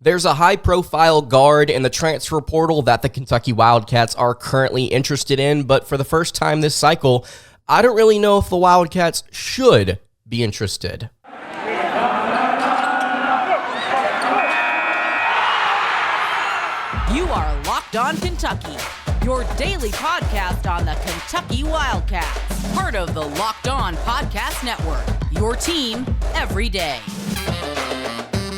There's a high-profile guard in the transfer portal that the Kentucky Wildcats are currently interested in, but for the first time this cycle, I don't really know if the Wildcats should be interested. You are Locked On Kentucky, your daily podcast on the Kentucky Wildcats, part of the Locked On Podcast Network, your team every day.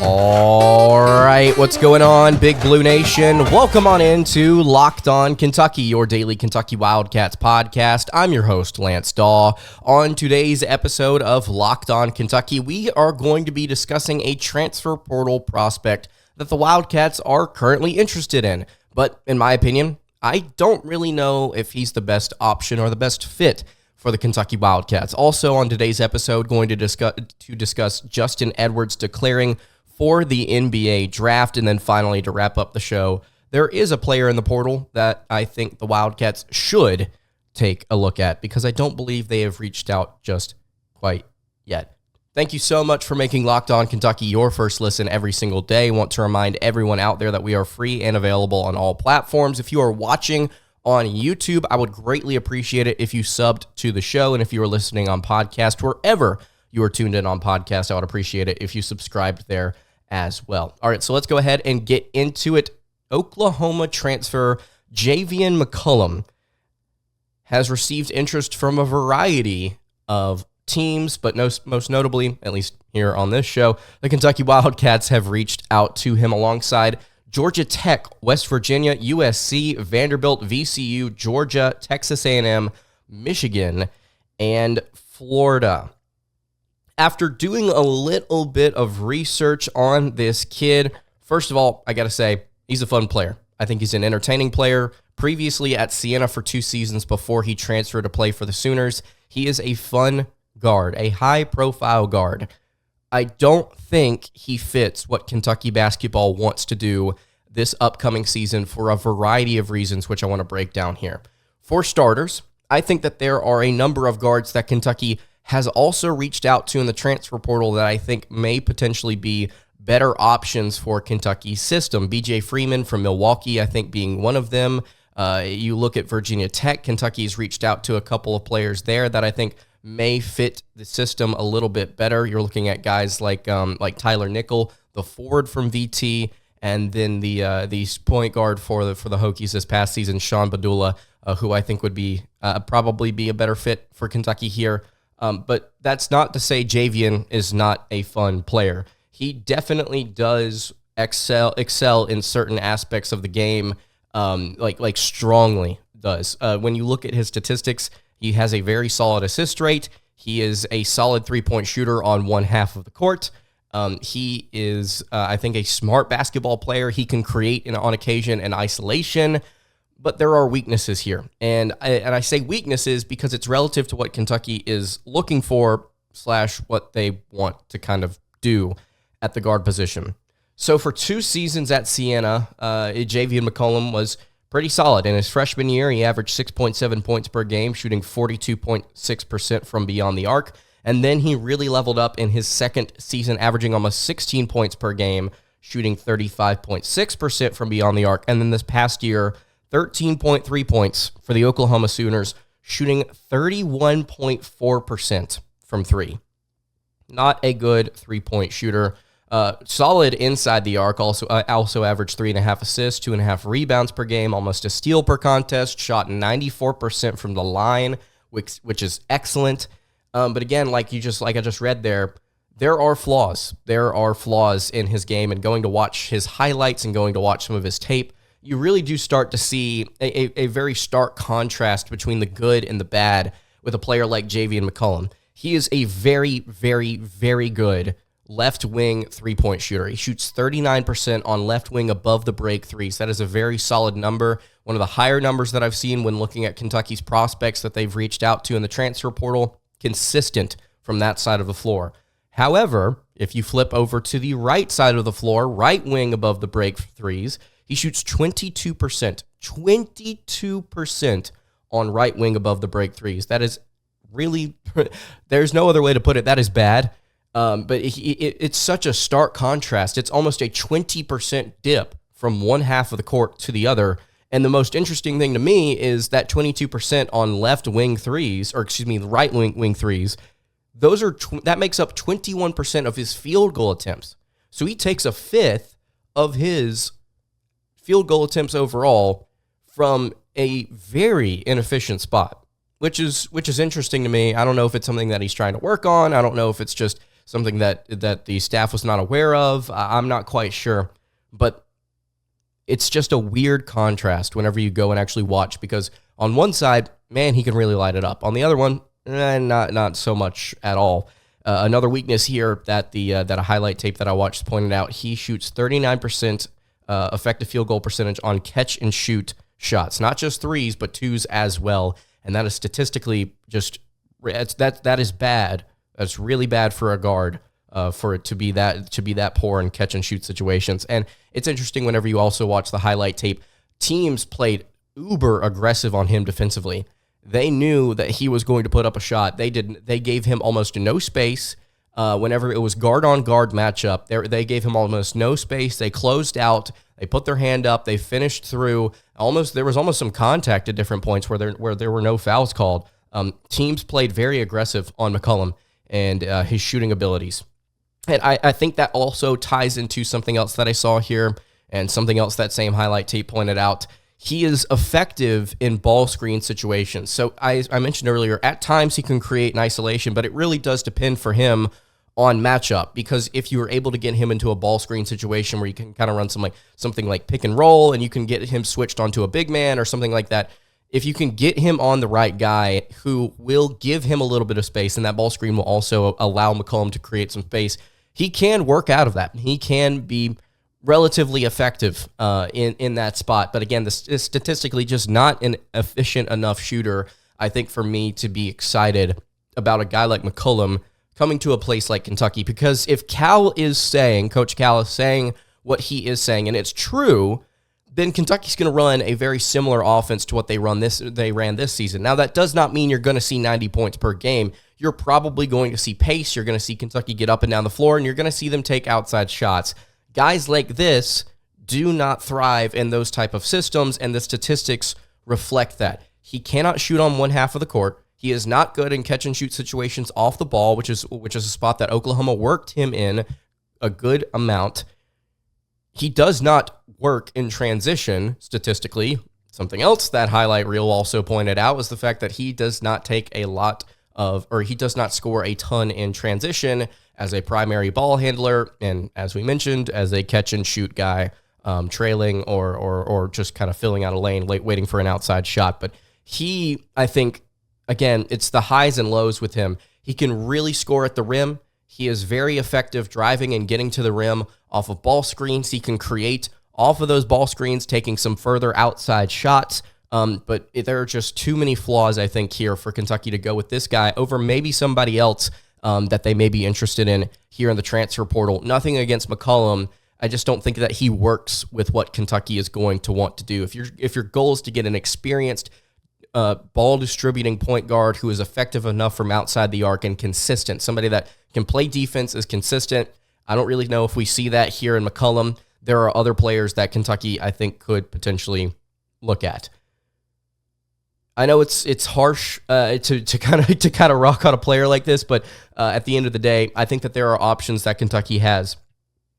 All right, what's going on, Big Blue Nation? Welcome on into Locked On Kentucky, your daily Kentucky Wildcats podcast. I'm your host, Lance Dawe. On today's episode of Locked On Kentucky, we are going to be discussing a transfer portal prospect that the Wildcats are currently interested in. But in my opinion, I don't really know if he's the best option or the best fit for the Kentucky Wildcats. Also on today's episode, going to discuss Justin Edwards declaring for the NBA draft. And then finally, to wrap up the show, there is a player in the portal that I think the Wildcats should take a look at because I don't believe they have reached out just quite yet. Thank you so much for making Locked On Kentucky your first listen every single day. I want to remind everyone out there that we are free and available on all platforms. If you are watching on YouTube, I would greatly appreciate it if you subbed to the show. And if you are listening on podcast, wherever you are tuned in on podcast, I would appreciate it if you subscribed there as well. All right, so let's go ahead and get into it. Oklahoma transfer Javian McCollum has received interest from a variety of teams, but most notably, at least here on this show, the Kentucky Wildcats have reached out to him alongside Georgia Tech, West Virginia, USC, Vanderbilt, VCU, Georgia, Texas A&M, Michigan, and Florida. After doing a little bit of research on this kid, first of all, I got to say, he's a fun player. I think he's an entertaining player. Previously at Siena for 2 seasons before he transferred to play for the Sooners, he is a fun guard, a high-profile guard. I don't think he fits what Kentucky basketball wants to do this upcoming season for a variety of reasons, which I want to break down here. For starters, I think that there are a number of guards that Kentucky has also reached out to in the transfer portal that I think may potentially be better options for Kentucky's system. B.J. Freeman from Milwaukee, I think, being one of them. You look at Virginia Tech, Kentucky's reached out to a couple of players there that I think may fit the system a little bit better. You're looking at guys like Tyler Nickel, the forward from VT, and then the point guard for the Hokies this past season, Sean Badula, who I think would be probably be a better fit for Kentucky here. But that's not to say Javian is not a fun player. He definitely does excel in certain aspects of the game, like strongly does. When you look at his statistics, he has a very solid assist rate. He is a solid three-point shooter on one half of the court. He is, I think, a smart basketball player. He can create on occasion in isolation. But there are weaknesses here. And I say weaknesses because it's relative to what Kentucky is looking for / what they want to kind of do at the guard position. So for 2 seasons at Siena, Javian McCollum was pretty solid. In his freshman year, he averaged 6.7 points per game, shooting 42.6% from beyond the arc. And then he really leveled up in his second season, averaging almost 16 points per game, shooting 35.6% from beyond the arc. And then this past year, 13.3 points for the Oklahoma Sooners, shooting 31.4% from three. Not a good three-point shooter. Solid inside the arc, also averaged 3.5 assists, 2.5 rebounds per game, almost a steal per contest, shot 94% from the line, which is excellent. But again, like I just read there are flaws. There are flaws in his game, and going to watch his highlights and going to watch some of his tape, you really do start to see a very stark contrast between the good and the bad with a player like Javian McCollum. He is a very, very, very good left wing three-point shooter. He shoots 39% on left wing above the break threes. That is a very solid number. One of the higher numbers that I've seen when looking at Kentucky's prospects that they've reached out to in the transfer portal, consistent from that side of the floor. However, if you flip over to the right side of the floor, right wing above the break threes, he shoots 22% on right wing above the break threes. That is really, there's no other way to put it. That is bad. But it's such a stark contrast. It's almost a 20% dip from one half of the court to the other. And the most interesting thing to me is that 22% on left wing threes, or excuse me, the right wing threes, that makes up 21% of his field goal attempts. So he takes a fifth of his field goal attempts overall from a very inefficient spot, which is interesting to me. I don't know if it's something that he's trying to work on. I don't know if it's just something that the staff was not aware of. I'm not quite sure, but it's just a weird contrast whenever you go and actually watch, because on one side, man, he can really light it up. On the other one, not so much at all. Another weakness here that a highlight tape that I watched pointed out, he shoots 39% effective field goal percentage on catch and shoot shots, not just threes, but twos as well. And that is statistically that is bad. That's really bad for a guard. For it to be that poor in catch and shoot situations. And it's interesting whenever you also watch the highlight tape, teams played uber aggressive on him defensively. They knew that he was going to put up a shot. They gave him almost no space. Whenever it was guard on guard matchup, they gave him almost no space. They closed out. They put their hand up. They finished through. There was almost some contact at different points where there were no fouls called. Teams played very aggressive on McCollum and his shooting abilities. And I think that also ties into something else that I saw here and something else that same highlight tape pointed out. He is effective in ball screen situations. So I mentioned earlier, at times he can create an isolation, but it really does depend for him on matchup, because if you are able to get him into a ball screen situation where you can kind of run something like pick and roll, and you can get him switched onto a big man or something like that, if you can get him on the right guy who will give him a little bit of space, and that ball screen will also allow McCollum to create some space, he can work out of that. He can be relatively effective in that spot. But again, this is statistically just not an efficient enough shooter, I think, for me to be excited about a guy like McCollum coming to a place like Kentucky. Because if Coach Cal is saying what he is saying, and it's true, then Kentucky's going to run a very similar offense to what they ran this season. Now, that does not mean you're going to see 90 points per game. You're probably going to see pace. You're going to see Kentucky get up and down the floor, and you're going to see them take outside shots. Guys like this do not thrive in those type of systems, and the statistics reflect that. He cannot shoot on one half of the court. He is not good in catch and shoot situations off the ball, which is a spot that Oklahoma worked him in a good amount. He does not work in transition statistically. Something else that highlight reel also pointed out was the fact that he does not he does not score a ton in transition as a primary ball handler, and as we mentioned, as a catch and shoot guy, trailing or just kind of filling out a lane, waiting for an outside shot. But he, I think, again, it's the highs and lows with him. He can really score at the rim. He is very effective driving and getting to the rim off of ball screens. He can create off of those ball screens, taking some further outside shots. But there are just too many flaws, I think, here for Kentucky to go with this guy over maybe somebody else that they may be interested in here in the transfer portal. Nothing against McCollum. I just don't think that he works with what Kentucky is going to want to do. If your goal is to get an experienced ball distributing point guard who is effective enough from outside the arc and consistent, somebody that can play defense, is consistent, I don't really know if we see that here in McCollum. There are other players that Kentucky, I think, could potentially look at. I know it's harsh to kind of rock on a player like this, but at the end of the day, I think that there are options that Kentucky has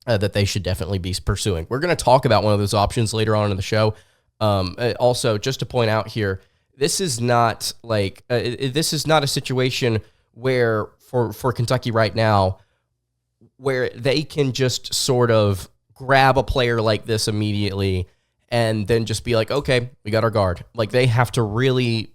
that they should definitely be pursuing. We're going to talk about one of those options later on in the show. Also, just to point out here, this is not a situation where for Kentucky right now where they can just sort of grab a player like this immediately and then just be like, okay, we got our guard. Like, they have to really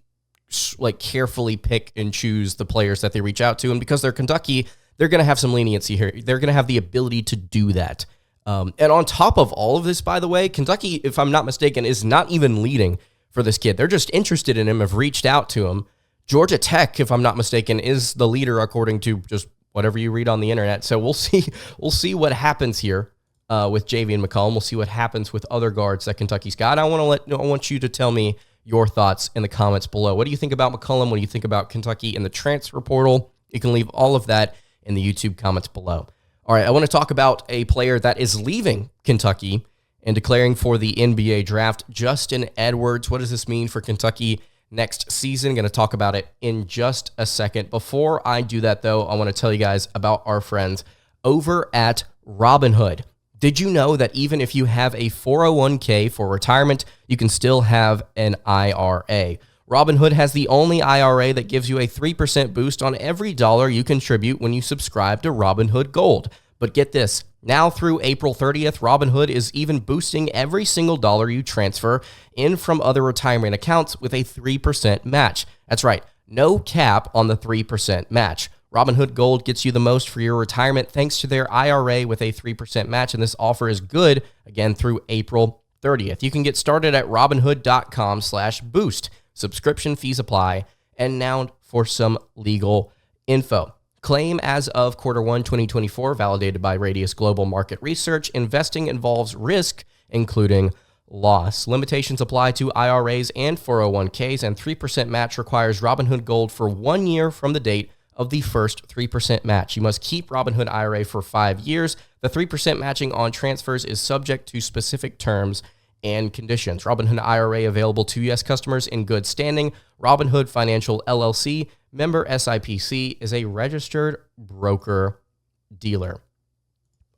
carefully pick and choose the players that they reach out to. And because they're Kentucky, they're going to have some leniency here. They're going to have the ability to do that. And on top of all of this, by the way, Kentucky, if I'm not mistaken, is not even leading for this kid. They're just interested in him, have reached out to him. Georgia Tech, if I'm not mistaken, is the leader according to just whatever you read on the internet. So we'll see what happens here with Javian McCollum. We'll see what happens with other guards that Kentucky's got. I want you to tell me your thoughts in the comments below. What do you think about McCollum? What do you think about Kentucky in the transfer portal? You can leave all of that in the YouTube comments below. All right, I want to talk about a player that is leaving Kentucky and declaring for the NBA draft, Justin Edwards. What does this mean for Kentucky next season? I'm going to talk about it in just a second. Before I do that, though, I want to tell you guys about our friends over at Robinhood. Did you know that even if you have a 401k for retirement, you can still have an IRA? Robinhood has the only IRA that gives you a 3% boost on every dollar you contribute when you subscribe to Robinhood Gold. But get this, now through April 30th, Robinhood is even boosting every single dollar you transfer in from other retirement accounts with a 3% match. That's right, no cap on the 3% match. Robinhood Gold gets you the most for your retirement thanks to their IRA with a 3% match, and this offer is good, again, through April 30th. You can get started at robinhood.com/boost. Subscription fees apply. And now for some legal info. Claim as of Q1 2024, validated by Radius Global Market Research. Investing involves risk, including loss. Limitations apply to IRAs and 401ks, and 3% match requires Robinhood Gold for 1 year from the date of the first 3% match. You must keep Robinhood IRA for 5 years. The 3% matching on transfers is subject to specific terms and conditions. Robinhood IRA available to U.S. customers in good standing. Robinhood Financial LLC, member SIPC, is a registered broker-dealer.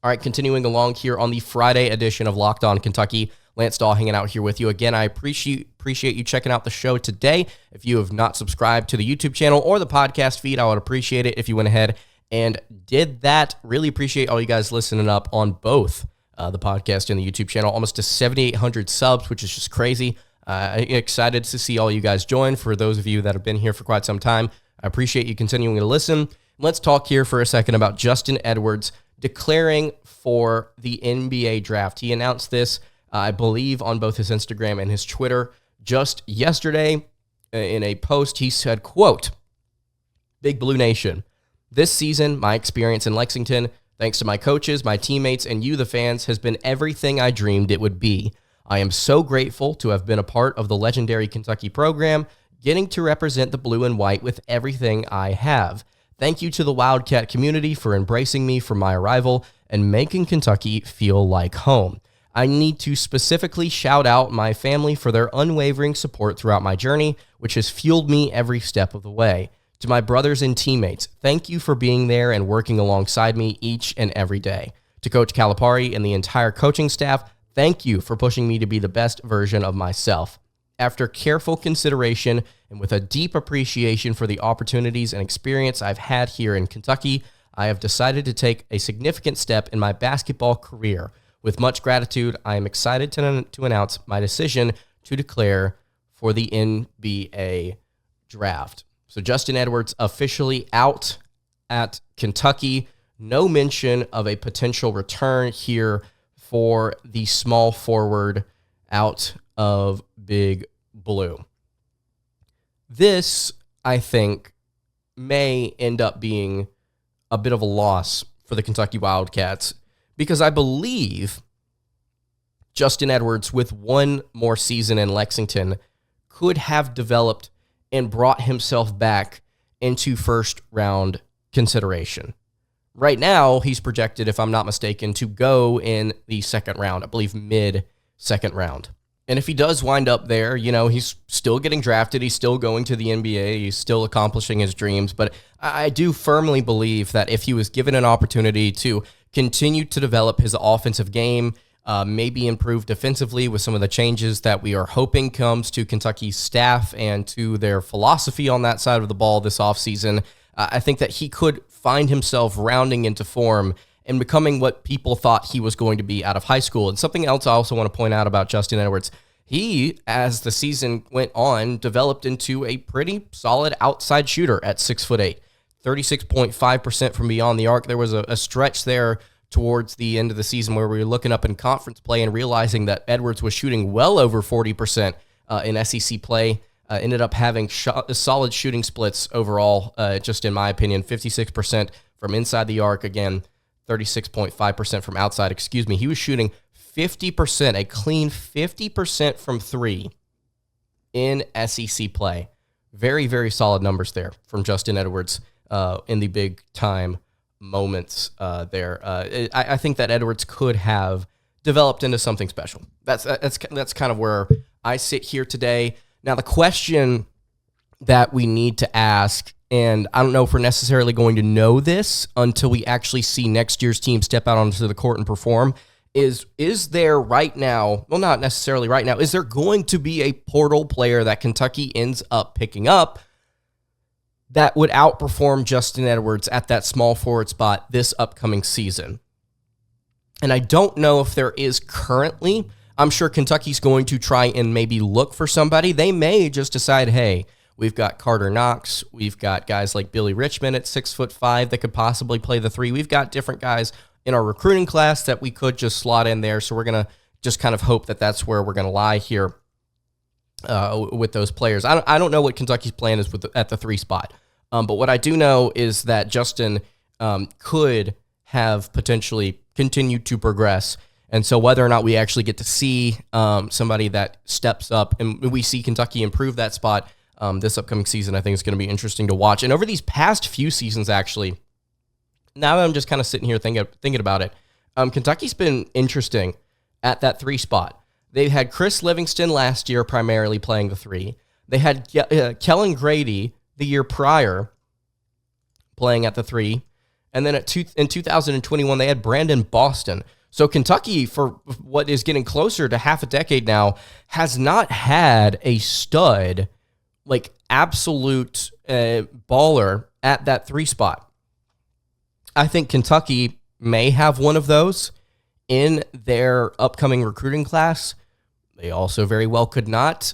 All right, continuing along here on the Friday edition of Locked On Kentucky. Lance Dawe hanging out here with you. Again, I appreciate you checking out the show today. If you have not subscribed to the YouTube channel or the podcast feed, I would appreciate it if you went ahead and did that. Really appreciate all you guys listening up on both the podcast and the YouTube channel. Almost to 7,800 subs, which is just crazy. Excited to see all you guys join. For those of you that have been here for quite some time, I appreciate you continuing to listen. Let's talk here for a second about Justin Edwards declaring for the NBA draft. He announced this, I believe, on both his Instagram and his Twitter just yesterday. In a post, he said, quote, "Big Blue Nation, this season, my experience in Lexington, thanks to my coaches, my teammates, and you, the fans, has been everything I dreamed it would be. I am so grateful to have been a part of the legendary Kentucky program, getting to represent the blue and white with everything I have. Thank you to the Wildcat community for embracing me from my arrival and making Kentucky feel like home. I need to specifically shout out my family for their unwavering support throughout my journey, which has fueled me every step of the way. To my brothers and teammates, thank you for being there and working alongside me each and every day. To Coach Calipari and the entire coaching staff, thank you for pushing me to be the best version of myself. After careful consideration and with a deep appreciation for the opportunities and experience I've had here in Kentucky, I have decided to take a significant step in my basketball career. With much gratitude, I am excited to announce my decision to declare for the NBA draft." So Justin Edwards officially out at Kentucky. No mention of a potential return here for the small forward out of Big Blue. This, I think, may end up being a bit of a loss for the Kentucky Wildcats because I believe Justin Edwards, with one more season in Lexington, could have developed and brought himself back into first-round consideration. Right now, he's projected, if I'm not mistaken, to go in the second round, I believe mid-second round. And if he does wind up there, you know, he's still getting drafted, he's still going to the NBA, he's still accomplishing his dreams, but I do firmly believe that if he was given an opportunity to continue to develop his offensive game, maybe improve defensively with some of the changes that we are hoping comes to Kentucky's staff and to their philosophy on that side of the ball this offseason, I think that he could find himself rounding into form and becoming what people thought he was going to be out of high school. And something else I also want to point out about Justin Edwards, he, as the season went on, developed into a pretty solid outside shooter at 6'8", 36.5% from beyond the arc. There was a stretch there towards the end of the season where we were looking up in conference play and realizing that Edwards was shooting well over 40% in SEC play. Ended up having solid shooting splits overall, just in my opinion, 56% from inside the arc, again, 36.5% from outside, He was shooting 50%, a clean 50% from three in SEC play. Very, very solid numbers there from Justin Edwards in the big time moments there. I think that Edwards could have developed into something special. That's kind of where I sit here today. Now, the question that we need to ask, and I don't know if we're necessarily going to know this until we actually see next year's team step out onto the court and perform, is there right now, well, not necessarily right now, is there going to be a portal player that Kentucky ends up picking up that would outperform Justin Edwards at that small forward spot this upcoming season? And I don't know if there is currently. I'm sure Kentucky's going to try and maybe look for somebody. They may just decide, hey, we've got Carter Knox. We've got guys like Billy Richmond at 6'5" that could possibly play the 3. We've got different guys in our recruiting class that we could just slot in there. So we're going to just kind of hope that that's where we're going to lie here with those players. I don't know what Kentucky's plan is at the 3 spot. But what I do know is that Justin could have potentially continued to progress. And so whether or not we actually get to see somebody that steps up and we see Kentucky improve that spot this upcoming season, I think it's going to be interesting to watch. And over these past few seasons, actually, now I'm just kind of sitting here thinking about it, Kentucky's been interesting at that 3 spot. They had Chris Livingston last year primarily playing the 3. They had Kellen Grady the year prior playing at the 3. And then in 2021, they had Brandon Boston. So Kentucky, for what is getting closer to half a decade now, has not had a stud, like absolute baller at that 3 spot. I think Kentucky may have one of those in their upcoming recruiting class. They also very well could not.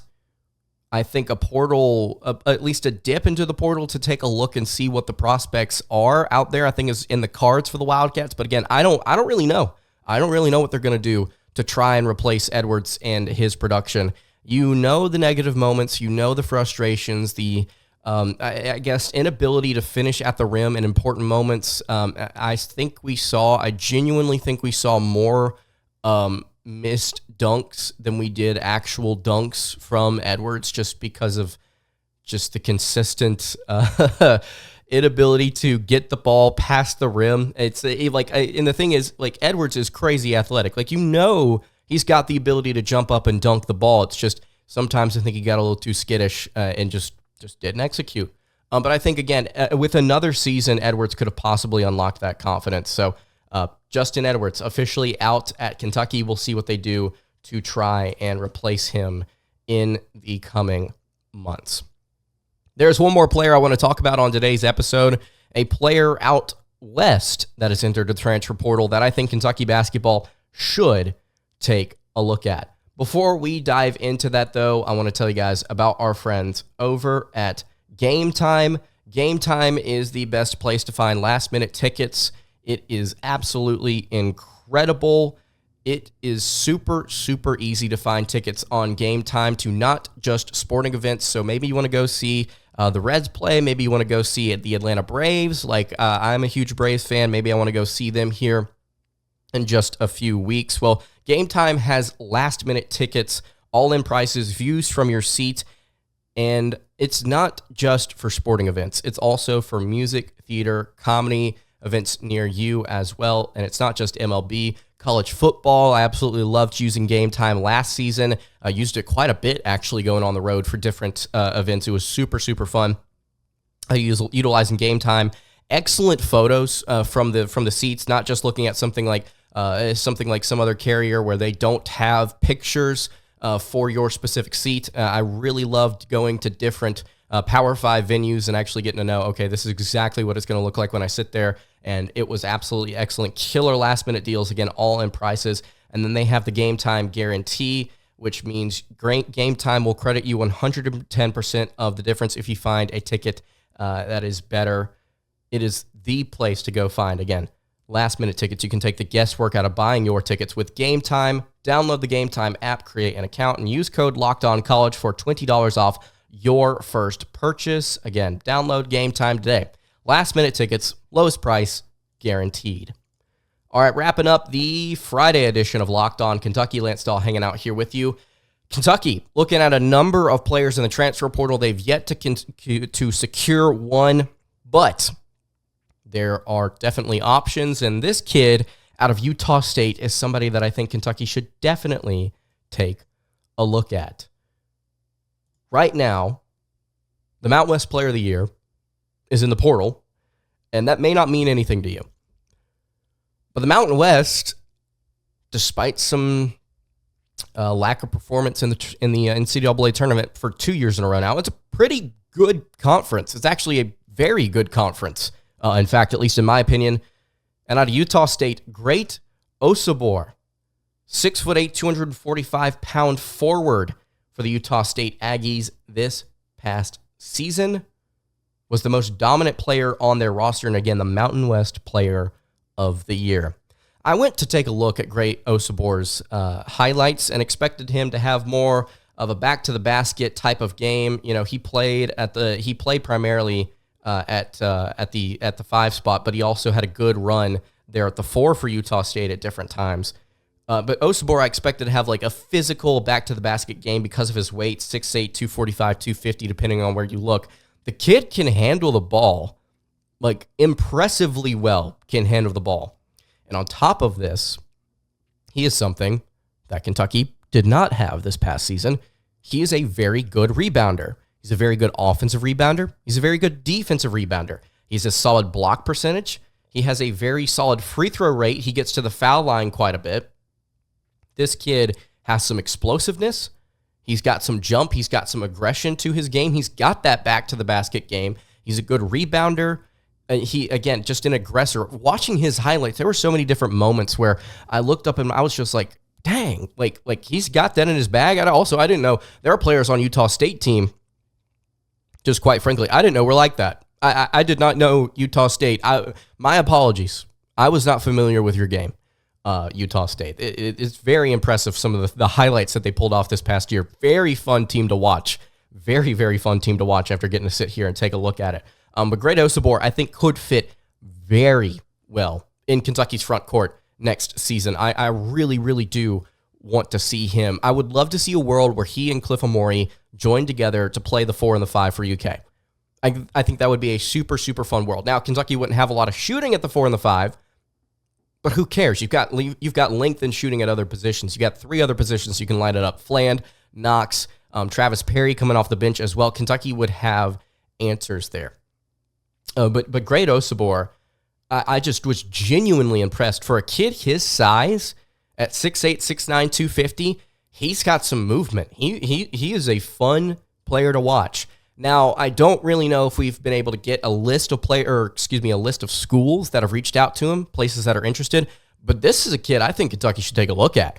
I think a portal, at least a dip into the portal to take a look and see what the prospects are out there, I think is in the cards for the Wildcats. But again, I don't really know. I don't really know what they're going to do to try and replace Edwards and his production. You know the negative moments, you know the frustrations, the I guess inability to finish at the rim in important moments. I genuinely think we saw more missed dunks than we did actual dunks from Edwards, just because of just the consistent inability to get the ball past the rim. And the thing is, like, Edwards is crazy athletic. Like, he's got the ability to jump up and dunk the ball. It's just sometimes I think he got a little too skittish and just didn't execute. But I think, again, with another season, Edwards could have possibly unlocked that confidence. So Justin Edwards officially out at Kentucky. We'll see what they do to try and replace him in the coming months. There's one more player I want to talk about on today's episode, a player out west that has entered the transfer portal that I think Kentucky basketball should take a look at. Before we dive into that, though, I want to tell you guys about our friends over at Game Time. Game Time is the best place to find last-minute tickets. It is absolutely incredible. It is super, super easy to find tickets on Game Time to not just sporting events. So maybe you want to go see the Reds play. Maybe you want to go see the Atlanta Braves. I'm a huge Braves fan. Maybe I want to go see them here in just a few weeks. Well, Game Time has last-minute tickets, all-in prices, views from your seat, and it's not just for sporting events. It's also for music, theater, comedy events near you as well, and it's not just MLB. College football, I absolutely loved using Game Time last season. I used it quite a bit, actually, going on the road for different events. It was super, super fun. Utilizing Game Time. Excellent photos from the seats, not just looking at something like some other carrier where they don't have pictures for your specific seat. I really loved going to different Power 5 venues and actually getting to know, okay, this is exactly what it's going to look like when I sit there. And it was absolutely excellent. Killer last-minute deals, again, all in prices. And then they have the Game Time guarantee, which means Game Time will credit you 110% of the difference if you find a ticket that is better. It is the place to go find, again, last-minute tickets. You can take the guesswork out of buying your tickets with Game Time. Download the Game Time app, create an account, and use code LOCKEDONCollege for $20 off your first purchase. Again, download Game Time today. Last-minute tickets, lowest price, guaranteed. All right, wrapping up the Friday edition of Locked On Kentucky. Lance Dawe hanging out here with you. Kentucky, looking at a number of players in the transfer portal. They've yet to secure one, but there are definitely options, and this kid out of Utah State is somebody that I think Kentucky should definitely take a look at. Right now, the Mountain West Player of the Year is in the portal, and that may not mean anything to you. But the Mountain West, despite some lack of performance in the NCAA tournament for 2 years in a row now, it's a pretty good conference. It's actually a very good conference. In fact, at least in my opinion. And out of Utah State, Great Osobor, 6'8", 245-pound forward for the Utah State Aggies this past season, was the most dominant player on their roster, and again, the Mountain West Player of the Year. I went to take a look at Great Osobor's highlights and expected him to have more of a back-to-the-basket type of game. You know, he played primarily at the 5 spot, but he also had a good run there at the 4 for Utah State at different times. But Osobor, I expected to have like a physical back-to-the-basket game because of his weight, 6'8", 245, 250, depending on where you look. The kid can handle the ball, like impressively well can handle the ball. And on top of this, he is something that Kentucky did not have this past season. He is a very good rebounder. He's a very good offensive rebounder. He's a very good defensive rebounder. He's a solid block percentage. He has a very solid free throw rate. He gets to the foul line quite a bit. This kid has some explosiveness. He's got some jump. He's got some aggression to his game. He's got that back to the basket game. He's a good rebounder. He, again, just an aggressor. Watching his highlights, there were so many different moments where I looked up and I was just like, dang, like he's got that in his bag. I didn't know there are players on Utah State team, just quite frankly, I didn't know we're like that. I did not know Utah State. My apologies. I was not familiar with your game, Utah State. It's very impressive, some of the highlights that they pulled off this past year. Very fun team to watch. Very, very fun team to watch after getting to sit here and take a look at it. But Great Osobor, I think, could fit very well in Kentucky's front court next season. I really, really do want to see him. I would love to see a world where he and Cliff Amori join together to play the 4 and the 5 for UK. I think that would be a super, super fun world. Now, Kentucky wouldn't have a lot of shooting at the 4 and the 5, but who cares? You've got length and shooting at other positions. You got 3 other positions you can line it up. Fland, Knox, Travis Perry coming off the bench as well. Kentucky would have answers there. But Great Osobor, I just was genuinely impressed. For a kid his size, at 6'8", 6'9", 250, he's got some movement. He is a fun player to watch. Now, I don't really know if we've been able to get a list of schools that have reached out to him, places that are interested. But this is a kid I think Kentucky should take a look at.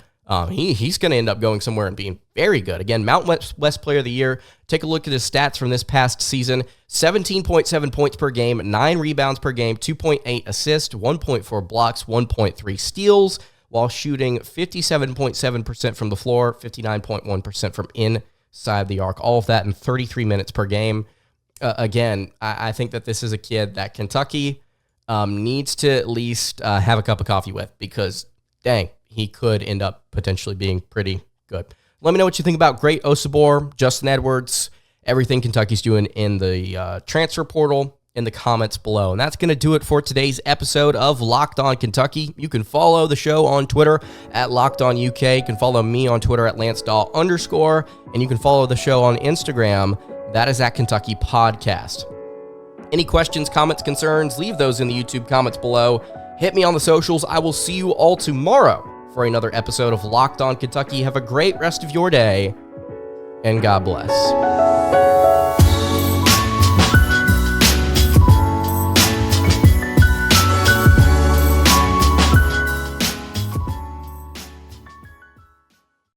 He's going to end up going somewhere and being very good. Again, Mountain West Player of the Year. Take a look at his stats from this past season. 17.7 points per game, 9 rebounds per game, 2.8 assists, 1.4 blocks, 1.3 steals, while shooting 57.7% from the floor, 59.1% from inside the arc. All of that in 33 minutes per game. Again, I think that this is a kid that Kentucky needs to at least have a cup of coffee with, because, dang, he could end up potentially being pretty good. Let me know what you think about Great Osobor, Justin Edwards, everything Kentucky's doing in the transfer portal in the comments below. And that's going to do it for today's episode of Locked On Kentucky. You can follow the show on Twitter at Locked On UK. You can follow me on Twitter at LanceDawe_, and you can follow the show on Instagram. That is at Kentucky Podcast. Any questions, comments, concerns, leave those in the YouTube comments below. Hit me on the socials. I will see you all tomorrow for another episode of Locked On Kentucky. Have a great rest of your day, and God bless.